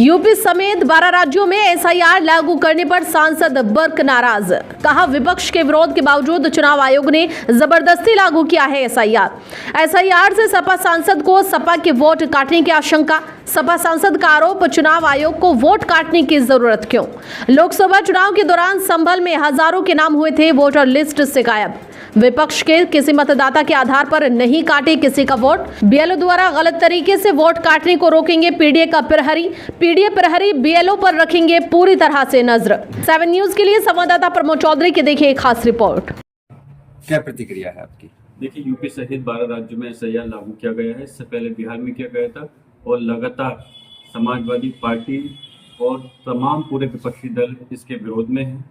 UP समेत 12 राज्यों में एसआईआर लागू करने पर सांसद बर्क नाराज। कहा, विपक्ष के विरोध के बावजूद चुनाव आयोग ने जबरदस्ती लागू किया है एसआईआर से सपा सांसद को सपा के वोट काटने की आशंका। सपा सांसद का आरोप, चुनाव आयोग को वोट काटने की जरूरत क्यों? लोकसभा चुनाव के दौरान संभल में हजारों के नाम हुए थे वोटर लिस्ट से गायब। विपक्ष के किसी मतदाता के आधार पर नहीं काटे किसी का वोट। बीएलओ द्वारा गलत तरीके से वोट काटने को रोकेंगे पीडीए प्रहरी बीएलओ पर रखेंगे पूरी तरह से नजर। 7 न्यूज के लिए संवाददाता प्रमोद चौधरी की देखिए एक खास रिपोर्ट। क्या प्रतिक्रिया है आपकी? देखिए, यूपी सहित 12 राज्यों में एसआईआर लागू किया गया है। इससे पहले बिहार में किया गया था और लगातार समाजवादी पार्टी और तमाम पूरे विपक्षी दल इसके विरोध में है।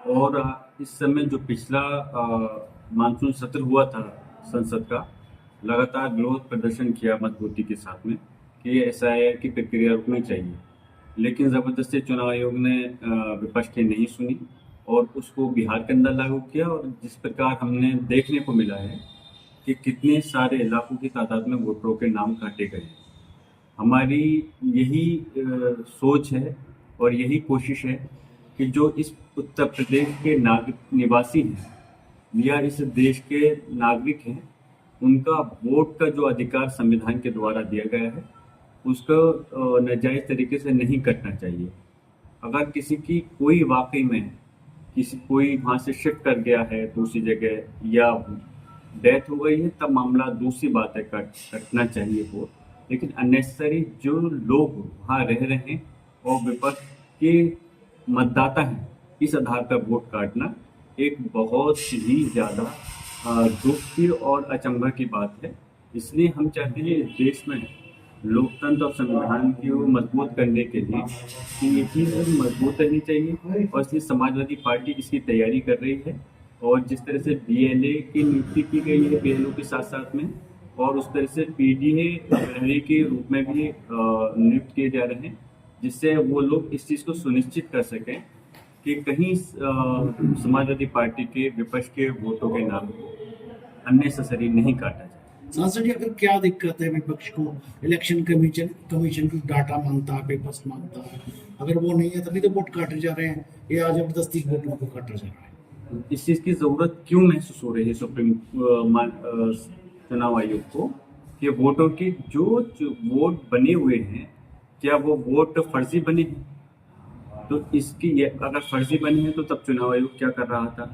और इस समय जो पिछला मानसून सत्र हुआ था संसद का, लगातार विरोध प्रदर्शन किया मजबूती के साथ में कि एसआईआर की प्रक्रिया रुकनी चाहिए, लेकिन ज़बरदस्ती चुनाव आयोग ने विपक्ष की नहीं सुनी और उसको बिहार के अंदर लागू किया। और जिस प्रकार हमने देखने को मिला है कि कितने सारे लाखों की तादाद में वोटरों के नाम काटे गए। हमारी यही सोच है और यही कोशिश है कि जो इस उत्तर प्रदेश के निवासी हैं या इस देश के नागरिक हैं, उनका वोट का जो अधिकार संविधान के द्वारा दिया गया है उसको नाजायज़ तरीके से नहीं कटना चाहिए। अगर किसी की कोई वाकई में कोई वहाँ से शिफ्ट कर गया है दूसरी जगह या डेथ हो गई है, तब मामला दूसरी बात है, कटना चाहिए वोट। लेकिन अननेसेसरी जो लोग वहाँ रह रहे हैं और विपक्ष के मतदाता हैं, इस आधार पर वोट काटना एक बहुत ही ज़्यादा दुख की और अचंभा की बात है। इसलिए हम चाहते हैं इस देश में लोकतंत्र और संविधान को मजबूत करने के लिए कि ये चीज़ मजबूत रहनी चाहिए और इसलिए समाजवादी पार्टी इसकी तैयारी कर रही है। और जिस तरह से बीएलए की नियुक्ति की गई है बीएलओ के साथ साथ में, और उस तरह से पीडीए प्रहरी के रूप में भी नियुक्त किए जा रहे हैं, जिससे वो लोग इस चीज़ को सुनिश्चित कर सकें कि कहीं समाजवादी पार्टी के विपक्ष के वोटों के नाम अननेसेसरी नहीं काटा जाए। सांसद जी, अगर क्या दिक्कत है विपक्ष को? इलेक्शन कमीशन की डाटा मांगता है, पेपर्स मांगता है, अगर वो नहीं है तभी तो वोट काटे जा रहे हैं या जबरदस्ती वोटों को काटा जा रहा है। इस चीज़ की ज़रूरत क्यों महसूस हो रही है सुप्रीम चुनाव आयोग को कि वोटों के जो वोट बने हुए हैं, क्या वो वोट फर्जी बने हैं? तो इसकी अगर फर्जी बने हैं तो तब चुनाव आयोग क्या कर रहा था?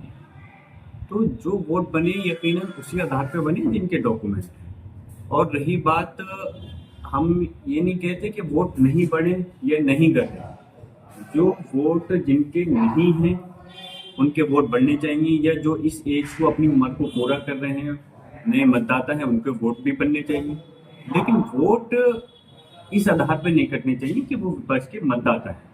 तो जो वोट बने यकीनन उसी आधार पर बने जिनके डॉक्यूमेंट हैं। और रही बात, हम ये नहीं कहते कि वोट नहीं बने या नहीं गए। जो वोट जिनके नहीं हैं उनके वोट बढ़ने चाहिए, या जो इस एज को अपनी उम्र को पूरा कर रहे हैं, नए मतदाता हैं, उनके वोट भी बनने चाहिए। लेकिन वोट इस आधार पर नहीं कटने चाहिए कि वो विपक्ष के मतदाता हैं।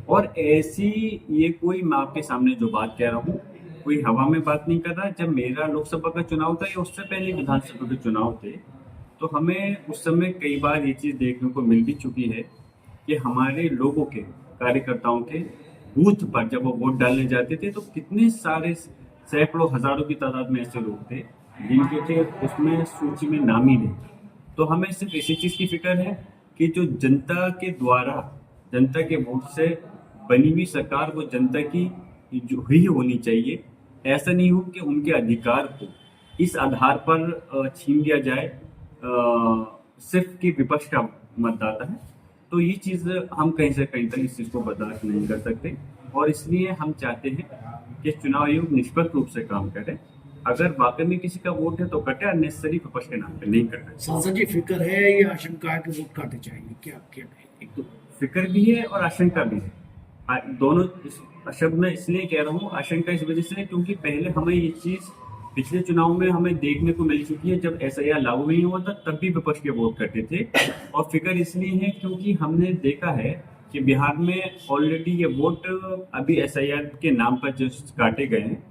और ऐसी ये कोई, मैं आपके सामने जो बात कह रहा हूँ, कोई हवा में बात नहीं कर रहा। जब मेरा लोकसभा का चुनाव था या उससे पहले विधानसभा के चुनाव थे, तो हमें उस समय कई बार ये चीज़ देखने को मिल भी चुकी है कि हमारे लोगों के, कार्यकर्ताओं के बूथ पर जब वो वोट डालने जाते थे तो कितने सारे सैकड़ों हजारों की तादाद में ऐसे लोग थे जिनके थे उसमें सूची में नाम ही नहीं। तो हमें सिर्फ इसी चीज़ की फिक्र है कि जो जनता के द्वारा, जनता के वोट से बनी हुई सरकार, वो जनता की जो ही होनी चाहिए। ऐसा नहीं हो कि उनके अधिकार को इस आधार पर छीन लिया जाए सिर्फ कि विपक्ष का मतदाता है। तो ये चीज़ हम कहीं से कहीं तक इस चीज़ को बर्दाश्त नहीं कर सकते और इसलिए हम चाहते हैं कि चुनाव आयोग निष्पक्ष रूप से काम करे। अगर वाकई में किसी का वोट है तो कटे, अननेसेसरी विपक्ष के नाम पे नहीं करना। सांसद जी, फिक्र है या आशंका है कि वोट काटे जाएंगे? क्या एक तो फिक्र भी है और आशंका भी है। दोनों शब्द मैं इसलिए कह रहा हूँ, आशंका इस वजह से क्योंकि पहले हमें ये चीज़ पिछले चुनाव में हमें देखने को मिल चुकी है। जब एसआईआर लागू नहीं हुआ था तब भी विपक्ष के वोट कटे थे। और फिक्र इसलिए है क्योंकि हमने देखा है कि बिहार में ऑलरेडी ये वोट अभी एसआईआर के नाम पर जो काटे गए हैं,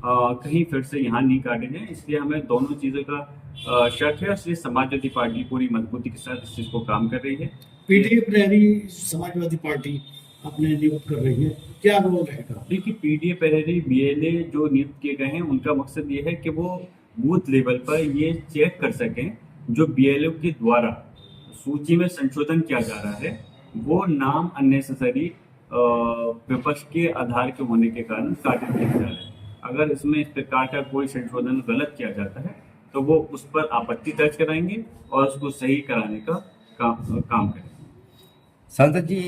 कहीं फिर से यहाँ नहीं काटे गए। इसलिए हमें दोनों चीज़ों का शक है, इसलिए समाजवादी पार्टी पूरी मजबूती के साथ इस चीज़ को काम कर रही है। पीडीए प्रहरी समाजवादी पार्टी अपने नियुक्त कर रही है, क्या रोल रहेगा? देखिए, पीडीए प्रहरी बीएलए जो नियुक्त किए गए हैं, उनका मकसद ये है कि वो बूथ लेवल पर ये चेक कर सकें जो बीएलओ के द्वारा सूची में संशोधन किया जा रहा है वो नाम अननेसेसरी विपक्ष के आधार के होने के कारण काटे दिए जा रहे हैं। अगर इसमें इस प्रकार का कोई संशोधन गलत किया जाता है तो वो उस पर आपत्ति दर्ज कराएंगे और उसको सही कराने का काम करेंगे। सांसद जी